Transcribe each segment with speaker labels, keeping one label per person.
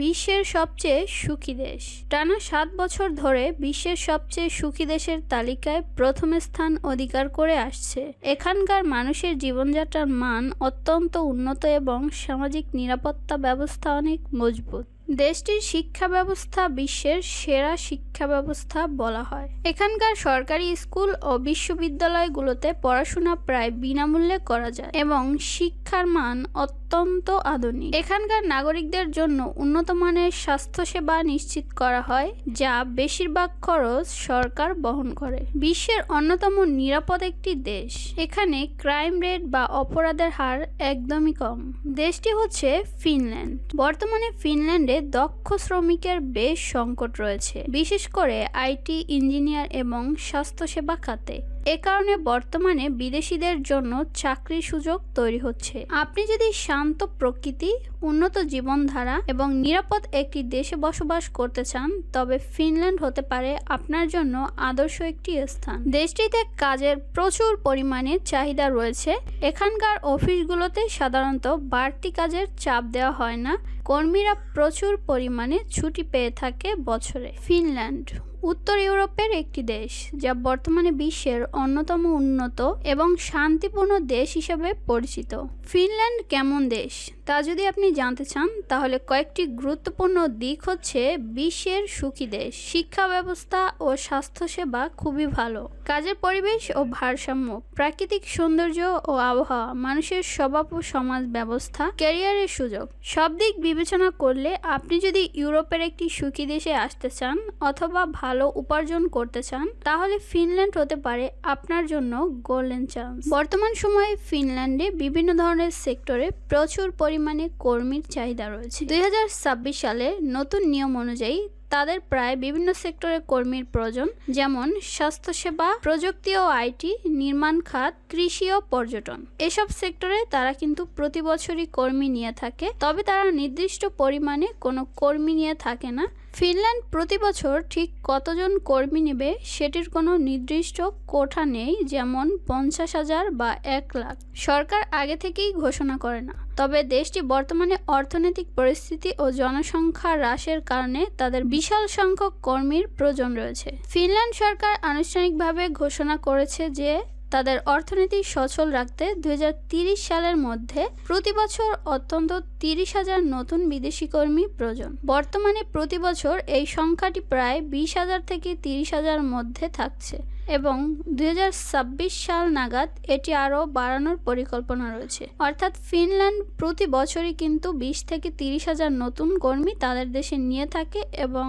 Speaker 1: বিশ্বের সবচেয়ে সুখী দেশ। টানা 7 বছর ধরে বিশ্বের সবচেয়ে সুখী দেশের তালিকায় প্রথম স্থান অধিকার করে আসছে। এখানকার মানুষের জীবনযাত্রার মান অত্যন্ত উন্নত এবং সামাজিক নিরাপত্তা ব্যবস্থা অনেক মজবুত। দেশটির শিক্ষা ব্যবস্থা বিশ্বের সেরা শিক্ষা ব্যবস্থা বলা হয়। এখানকার সরকারি স্কুল ও বিশ্ববিদ্যালয়গুলোতে পড়াশোনা প্রায় বিনামূল্যে করা যায় এবং শিক্ষার মান অত্যন্ত আধুনিক। এখানকার নাগরিকদের জন্য উন্নত মানের স্বাস্থ্যসেবা নিশ্চিত করা হয়, যা বেশিরভাগ খরচ সরকার বহন করে। বিশ্বের অন্যতম নিরাপদ একটি দেশ। এখানে ক্রাইম রেট বা অপরাধের হার একদমই কম। দেশটি হচ্ছে ফিনল্যান্ড। বর্তমানে ফিনল্যান্ডে দক্ষ শ্রমিকের বেশ সংকট রয়েছে, বিশেষ করে আইটি, ইঞ্জিনিয়ার এবং স্বাস্থ্যসেবা খাতে। এ কারণে বর্তমানে বিদেশিদের জন্য চাকরির সুযোগ তৈরি হচ্ছে। আপনি যদি শান্ত প্রকৃতি, উন্নত জীবনধারা এবং নিরাপদ একটি দেশে বসবাস করতে চান, তবে ফিনল্যান্ড হতে পারে আপনার জন্য আদর্শ একটি স্থান। দেশটিতে কাজের প্রচুর পরিমাণে চাহিদা রয়েছে। এখানকার অফিসগুলোতে সাধারণত বাড়তি কাজের চাপ দেওয়া হয় না। কর্মীরা প্রচুর পরিমাণে ছুটি পেয়ে থাকে বছরে। ফিনল্যান্ড উত্তর ইউরোপের একটি দেশ, যা বর্তমানে বিশ্বের অন্যতম উন্নত এবং শান্তিপূর্ণ দেশ হিসেবে পরিচিত। ফিনল্যান্ড কেমন দেশ তা যদি আপনি জানতে চান, তাহলে কয়েকটি গুরুত্বপূর্ণ দিক হচ্ছে: বিশ্বের সুখী দেশ, শিক্ষা ব্যবস্থা ও স্বাস্থ্যসেবা খুবই ভালো, কাজের পরিবেশ ও ভারসাম্য, প্রাকৃতিক সৌন্দর্য ও আবহাওয়া, মানুষের স্বভাব ও সমাজ ব্যবস্থা, ক্যারিয়ারের সুযোগ। সব দিক বিবেচনা করলে আপনি যদি ইউরোপের একটি সুখী দেশে আসতে চান অথবা ভালো উপার্জন করতে চান, তাহলে ফিনল্যান্ড হতে পারে আপনার জন্য গোল্ডেন চান্স। বর্তমান সময়ে ফিনল্যান্ডে বিভিন্ন ধরনের সেক্টরে প্রচুর পরিমাণে কর্মীর চাহিদা রয়েছে। 2026 সালে নতুন নিয়ম অনুযায়ী তাদের প্রায় বিভিন্ন সেক্টরে কর্মীর প্রয়োজন, যেমন স্বাস্থ্যসেবা, প্রযুক্তি ও আইটি, নির্মাণ খাত, কৃষি ও পর্যটন। এসব সেক্টরে তারা কিন্তু প্রতি বছরই কর্মী নিয়ে থাকে, তবে তারা নির্দিষ্ট পরিমাণে কোনো কর্মী নিয়ে থাকে না। ফিনল্যান্ড প্রতি বছর ঠিক কতজন কর্মী নেবে সেটির কোনো নির্দিষ্ট কোঠা নেই, যেমন 50,000 বা 1 লাখ। সরকার আগে থেকেই ঘোষণা করে না, তবে দেশটি বর্তমানে অর্থনৈতিক পরিস্থিতি ও জনসংখ্যা হ্রাসের কারণে তাদের বিশাল সংখ্যক কর্মীর প্রয়োজন রয়েছে। ফিনল্যান্ড সরকার আনুষ্ঠানিকভাবে ঘোষণা করেছে যে তাদের অর্থনীতি সচল রাখতে 2030 সালের মধ্যে প্রতি বছর অন্তত 30,000 নতুন বিদেশি কর্মী প্রয়োজন। বর্তমানে প্রতি বছর এই সংখ্যাটি প্রায় 20,000 থেকে 30,000 মধ্যে থাকছে এবং 2026 সাল নাগাদ এটি আরও বাড়ানোর পরিকল্পনা রয়েছে। অর্থাৎ ফিনল্যান্ড প্রতি বছরই কিন্তু 20 থেকে 30,000 নতুন কর্মী তাদের দেশে নিয়ে থাকে এবং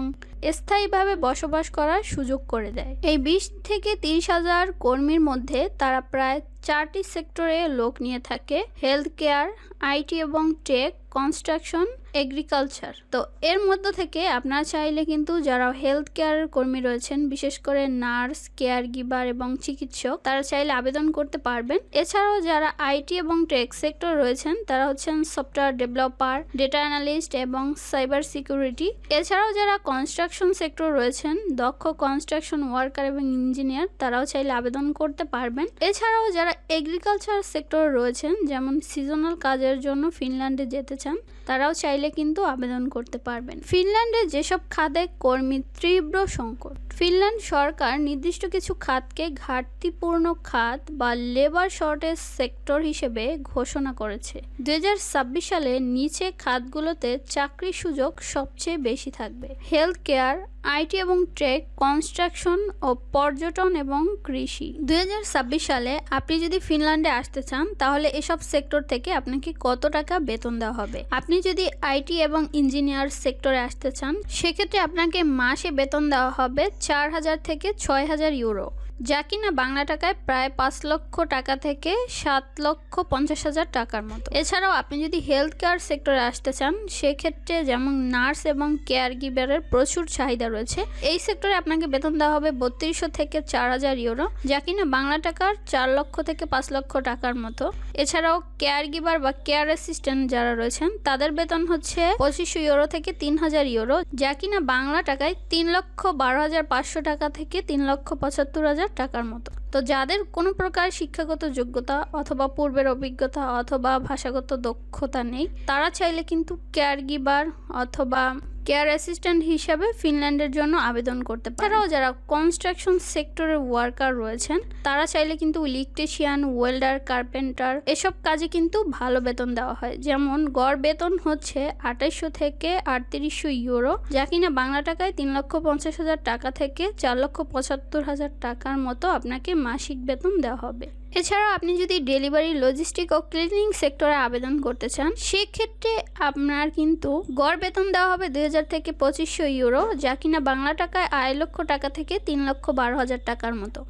Speaker 1: স্থায়ীভাবে বসবাস করার সুযোগ করে দেয়। এই 20 থেকে 30,000 কর্মীর মধ্যে তারা প্রায় 4টি সেক্টরে লোক নিয়ে থাকে: হেলথ কেয়ার, আইটি এবং টেক, কনস্ট্রাকশন, এগ্রিকালচার। তো এর মধ্য থেকে আপনারা চাইলে কিন্তু যারা হেলথ কেয়ারের কর্মী রয়েছেন, বিশেষ করে নার্স, কেয়ার গিভার এবং চিকিৎসক, তারা চাইলে আবেদন করতে পারবেন। এছাড়াও যারা আইটি এবং টেক সেক্টর রয়েছেন, তারা হচ্ছেন সফটওয়্যার ডেভেলপার, ডেটা অ্যানালিস্ট এবং সাইবার সিকিউরিটি। এছাড়াও যারা কনস্ট্রাকশন সেক্টর রয়েছেন, দক্ষ কনস্ট্রাকশন ওয়ার্কার এবং ইঞ্জিনিয়ার, তারাও চাইলে আবেদন করতে পারবেন। এছাড়াও যারা এগ্রিকালচার সেক্টর রয়েছেন, যেমন সিজনাল কাজের জন্য ফিনল্যান্ডে যেতে চান, তারাও চাইলে কিন্তু আবেদন করতে পারবেন। ফিনল্যান্ডে যেসব খাতে কর্মীর তীব্র সংকট, ফিনল্যান্ড সরকার নির্দিষ্ট কিছু খাতকে ঘাটতিপূর্ণ খাত বা লেবার শর্টেজ সেক্টর হিসেবে ঘোষণা করেছে। 2026 সালে নিচে খাতগুলোতে চাকরির সুযোগ সবচেয়ে বেশি থাকবে: হেলথ কেয়ার, আইটি এবং টেক, কনস্ট্রাকশন ও পর্যটন এবং কৃষি। 2026 সালে আপনি যদি ফিনল্যান্ডে আসতে চান, তাহলে এসব সেক্টর থেকে আপনাকে কত টাকা বেতন দেওয়া হবে? আপনি যদি আইটি এবং ইঞ্জিনিয়ার সেক্টরে আসতে চান, সেক্ষেত্রে আপনাকে মাসে বেতন দেওয়া হবে 4,000 থেকে 6,000 ইউরো, যা কিনা বাংলা টাকায় প্রায় 5 লক্ষ টাকা থেকে 7,50,000 টাকার মতো। এছাড়াও আপনি যদি হেলথ কেয়ার সেক্টরে আসতে চান, সেক্ষেত্রে যেমন নার্স এবং কেয়ার গিভারের প্রচুর চাহিদা রয়েছে। এই সেক্টরে আপনাকে বেতন দেওয়া হবে 3200 থেকে 4,000 ইউরো, যা কিনা বাংলা টাকার 4 লক্ষ থেকে 5 লক্ষ টাকার মতো। এছাড়াও কেয়ার গিভার বা কেয়ার অ্যাসিস্ট্যান্ট যারা রয়েছেন, তাদের বেতন হচ্ছে 2500 ইউরো থেকে 3,000 ইউরো, যা কিনা বাংলা টাকায় 3,12,500 টাকা থেকে 3,75,000 হাজার টাকার মতো। তো যাদের কোনো প্রকার শিক্ষাগত যোগ্যতা অথবা পূর্বের অভিজ্ঞতা অথবা ভাষাগত দক্ষতা নেই, তারা চাইলে কিন্তু কেয়ার গিভার অথবা কেয়ার অ্যাসিস্ট্যান্ট হিসাবে ফিনল্যান্ডের জন্য আবেদন করতে পারে। এছাড়াও যারা কনস্ট্রাকশন সেক্টরের ওয়ার্কার রয়েছেন, তারা চাইলে কিন্তু ইলেকট্রিশিয়ান, ওয়েল্ডার, কার্পেন্টার এসব কাজে কিন্তু ভালো বেতন দেওয়া হয়। যেমন গড় বেতন হচ্ছে 2800 থেকে 3800 ইউরো, যা কিনা বাংলা টাকায় 3,50,000 টাকা থেকে 4,75,000 টাকার মতো আপনাকে মাসিক বেতন দেওয়া হবে। এছাড়াও আপনি যদি ডেলিভারি, লজিস্টিক ও ক্লিনিং সেক্টরে আবেদন করতে চান, সেক্ষেত্রে আপনার কিন্তু গড় বেতন দেওয়া হবে 2,000 থেকে 2,500 ইউরো, যা কিনা বাংলা টাকায় 2.5 লক্ষ টাকা থেকে 3,12,000 টাকার মতো।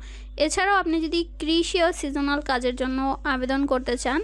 Speaker 1: এছাড়াও আপনি যদি কৃষি ও সিজনাল কাজের জন্য আবেদন করতে চান,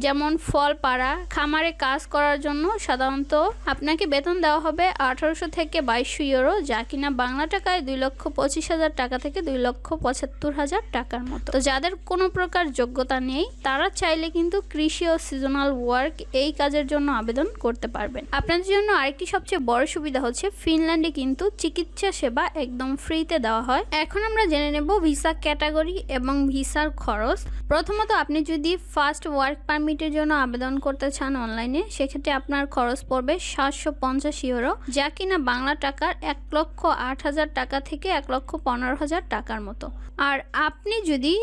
Speaker 1: যেমন ফল পাড়া, খামারে কাজ করার জন্য সাধারণত আপনাকে বেতন দেওয়া হবে 1800 থেকে 2200 ইউরো, যা কিনা বাংলা টাকায় 2,25,000 টাকা থেকে 2,75,000 টাকার মতো। তো যাদের কোনো প্রকার যোগ্যতা নেই, তারা চাইলে কিন্তু কৃষি ও সিজনাল ওয়ার্ক এই কাজের জন্য আবেদন করতে পারবেন। আপনাদের জন্য আরেকটি সবচেয়ে বড় সুবিধা হচ্ছে ফিনল্যান্ডে কিন্তু চিকিৎসা সেবা একদম ফ্রিতে দেওয়া হয়। এখন আমরা জেনে নেব ভিসা ক্যাটাগরি এবং ভিসার খরচ। প্রথমত, আপনি যদি ফার্স্ট ওয়ার্ক পারমিটের জন্য আবেদন করতে চান অনলাইনে, সেক্ষেত্রে আপনার খরচ পড়বে 750 ইউরো, যা কিনা বাংলা টাকার 1,08,000 টাকা থেকে 1,15,000 টাকার মতো। আর আপনি যদি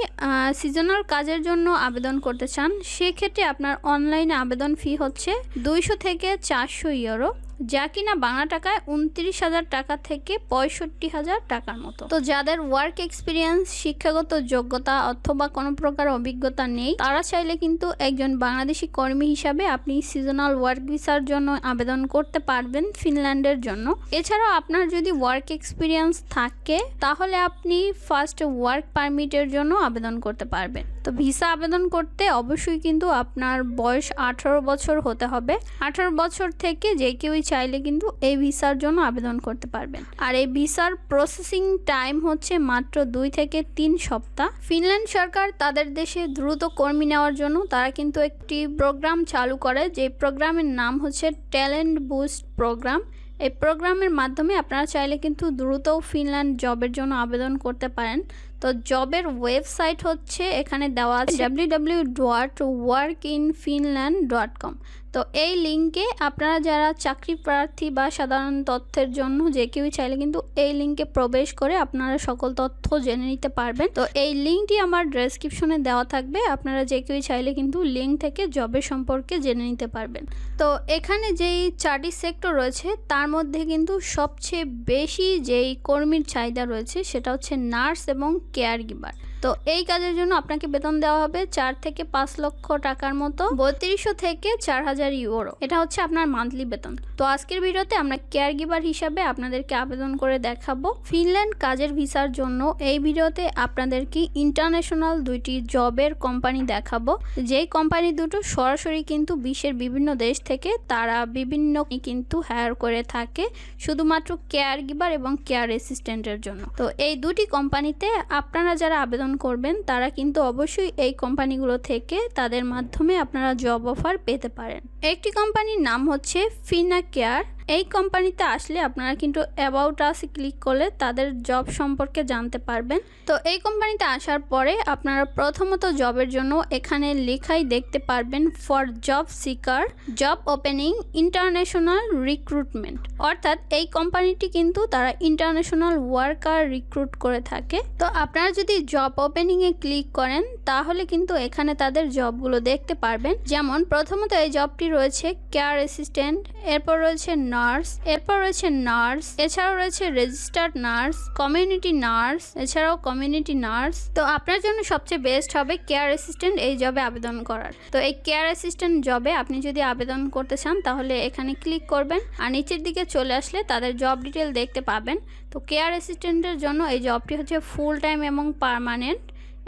Speaker 1: সিজনাল কাজের জন্য আবেদন করতে চান, সেক্ষেত্রে আপনার অনলাইনে আবেদন ফি হচ্ছে 200 থেকে 400 ইউরো, যা কিনা বাংলা টাকায় 29,000 টাকা থেকে 65,000 টাকার মতো। তো যাদের ওয়ার্ক এক্সপিরিয়েন্স, শিক্ষাগত যোগ্যতা অথবা কোনো প্রকার অভিজ্ঞতা নেই, তারা চাইলে কিন্তু একজন বাংলাদেশি কর্মী হিসাবে আপনি সিজনাল ওয়ার্ক ভিসার জন্য আবেদন করতে পারবেন ফিনল্যান্ডের জন্য। এছাড়াও আপনার যদি ওয়ার্ক এক্সপিরিয়েন্স থাকে, তাহলে আপনি ফার্স্ট ওয়ার্ক পারমিটের জন্য আবেদন করতে পারবেন। তো ভিসা আবেদন করতে অবশ্যই কিন্তু আপনার বয়স 18 বছর হতে হবে। 18 বছর থেকে যে কেউই চাইলে কিন্তু এই ভিসার জন্য আবেদন করতে পারবেন। আর এই ভিসার প্রসেসিং টাইম হচ্ছে মাত্র 2 থেকে 3 সপ্তাহ। ফিনল্যান্ড সরকার তাদের দেশে দ্রুত কর্মী নেওয়ার জন্য তারা কিন্তু একটি প্রোগ্রাম চালু করে, যে প্রোগ্রামের নাম হচ্ছে ট্যালেন্ট বুস্ট প্রোগ্রাম। এই প্রোগ্রামের মাধ্যমে আপনারা চাইলে কিন্তু দ্রুত ফিনল্যান্ড জবের জন্য আবেদন করতে পারেন। তো জবের ওয়েবসাইট হচ্ছে এখানে দেওয়া আছে www.workinfinland.com। তো এই লিঙ্কে আপনারা যারা চাকরি প্রার্থী বা সাধারণ তথ্যের জন্য যে কেউই চাইলে কিন্তু এই লিঙ্কে প্রবেশ করে আপনারা সকল তথ্য জেনে নিতে পারবেন। তো এই লিঙ্কটি আমার ডেসক্রিপশনে দেওয়া থাকবে, আপনারা যে কেউই চাইলে কিন্তু লিঙ্ক থেকে জবের সম্পর্কে জেনে নিতে পারবেন। তো এখানে যেই 4টি সেক্টর রয়েছে, তার মধ্যে কিন্তু সবচেয়ে বেশি যেই কর্মীর চাহিদা রয়েছে সেটা হচ্ছে নার্স এবং কেয়ার গিভার। তো এই কাজের জন্য আপনাকে বেতন দেওয়া হবে 4 থেকে 5 লক্ষ টাকার মতো, 3200 থেকে 4,000 ইউরো। এটা হচ্ছে আপনার মান্থলি বেতন। তো আজকের ভিডিওতে আমরা কেয়ার গিভার হিসাবে আপনাদেরকে আবেদন করে দেখাবো ফিনল্যান্ড কাজের ভিসার জন্য। এই ভিডিওতে আপনাদেরকে ইন্টারন্যাশনাল 2টি জবের কোম্পানি দেখাবো, যেই কোম্পানি দুটো সরাসরি কিন্তু বিশ্বের বিভিন্ন দেশ থেকে তারা বিভিন্ন কিন্তু হায়ার করে থাকে শুধুমাত্র কেয়ার গিভার এবং কেয়ার অ্যাসিস্ট্যান্টের জন্য। তো এই দুটি কোম্পানিতে আপনারা যারা আবেদন করবেন, তারা কিন্তু অবশ্যই এই কোম্পানিগুলো থেকে তাদের মাধ্যমে আপনারা জব অফার পেতে পারেন। একটি কোম্পানির নাম হচ্ছে ফিনা কেয়ার। এই কোম্পানিতে আসলে আপনারা কিন্তু অ্যাবাউট আস-এ ক্লিক করলে তাদের জব সম্পর্কে জানতে পারবেন। তো এই কোম্পানিতে আসার পরে আপনারা প্রথমত জবের জন্য এখানে লেখাই দেখতে পারবেন for job seeker, job opening, international recruitment. অর্থাৎ এই কোম্পানিটি কিন্তু তারা ইন্টারন্যাশনাল ওয়ার্কার রিক্রুট করে থাকে। তো আপনারা যদি জব ওপেনিংয়ে ক্লিক করেন, তাহলে কিন্তু এখানে তাদের জবগুলো দেখতে পারবেন। যেমন প্রথমত এই জবটি রয়েছে কেয়ার অ্যাসিস্ট্যান্ট, এরপর রয়েছে নার্স, এরপর রয়েছে নার্স, এছাড়াও রয়েছে রেজিস্টার্ড নার্স, কমিউনিটি নার্স, এছাড়াও কমিউনিটি নার্স। তো আপনার জন্য সবচেয়ে বেস্ট হবে কেয়ার অ্যাসিস্ট্যান্ট এই জবে আবেদন করার। তো এই কেয়ার অ্যাসিস্ট্যান্ট জবে আপনি যদি আবেদন করতে চান, তাহলে এখানে ক্লিক করবেন আর নিচের দিকে চলে আসলে তাদের জব ডিটেল দেখতে পাবেন। তো কেয়ার অ্যাসিস্ট্যান্টের জন্য এই জবটি হচ্ছে ফুল টাইম এবং পার্মানেন্ট।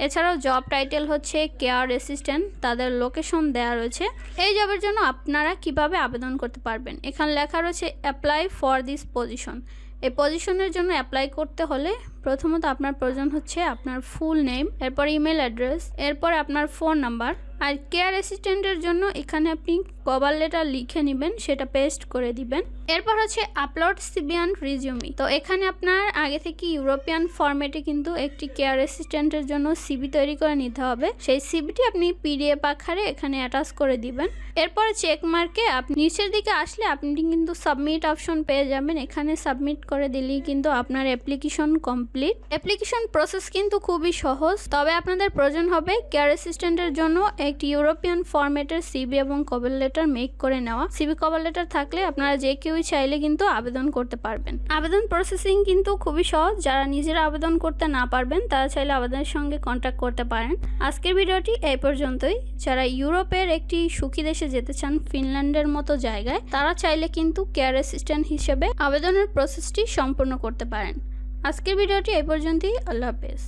Speaker 1: এছাড়াও জব টাইটেল হচ্ছে কেয়ার অ্যাসিস্ট্যান্ট, তাদের লোকেশন দেওয়া রয়েছে। এই জবের জন্য আপনারা কিভাবে আবেদন করতে পারবেন, এখানে লেখা রয়েছে অ্যাপ্লাই ফর দিস পজিশন। এই পজিশনের জন্য অ্যাপ্লাই করতে হলে প্রথমত আপনার প্রয়োজন হচ্ছে আপনার ফুল নেম, এরপর ইমেল অ্যাড্রেস, এরপর আপনার ফোন নাম্বার, আর কেয়ার অ্যাসিস্ট্যান্টের জন্য এখানে আপনি কভার লেটার লিখে নেবেন, সেটা পেস্ট করে দিবেন। এরপর হচ্ছে আপলোড সিভি অ্যান্ড রিজিউমি। তো এখানে আপনার আগে থেকে ইউরোপিয়ান ফরম্যাটে কিন্তু একটি কেয়ার অ্যাসিস্ট্যান্টের জন্য সিভি তৈরি করে নিতে হবে। সেই সিভিটি আপনি পিডিএফ আকারে এখানে অ্যাটাচ করে দিবেন। এরপর চেক মার্কে আপনি নিচের দিকে আসলে আপনি কিন্তু সাবমিট অপশন পেয়ে যাবেন। এখানে সাবমিট করে দিলেই কিন্তু আপনার অ্যাপ্লিকেশন কমপ্লিট। অ্যাপ্লিকেশন প্রসেস কিন্তু খুবই সহজ, তবে আপনাদের প্রয়োজন হবে কেয়ার অ্যাসিস্ট্যান্টের জন্য একটি ইউরোপিয়ান ফরম্যাটের সিভি এবং কভার লেটার মেক করে নেওয়া। সিভি কভার লেটার থাকলে আপনারা যে কেউই চাইলে কিন্তু আবেদন করতে পারবেন। আবেদন প্রসেসিং কিন্তু খুবই সহজ, যারা নিজেরা আবেদন করতে না পারবেন তারা চাইলে আবেদনের সঙ্গে কন্ট্যাক্ট করতে পারেন। আজকের ভিডিওটি এই পর্যন্তই। যারা ইউরোপের একটি সুখী দেশে যেতে চান, ফিনল্যান্ডের মতো জায়গায়, তারা চাইলে কিন্তু কেয়ার অ্যাসিস্ট্যান্ট হিসেবে আবেদনের প্রসেসটি সম্পূর্ণ করতে পারেন। আজকের ভিডিওটি এই পর্যন্তই। আল্লাহ হাফেজ।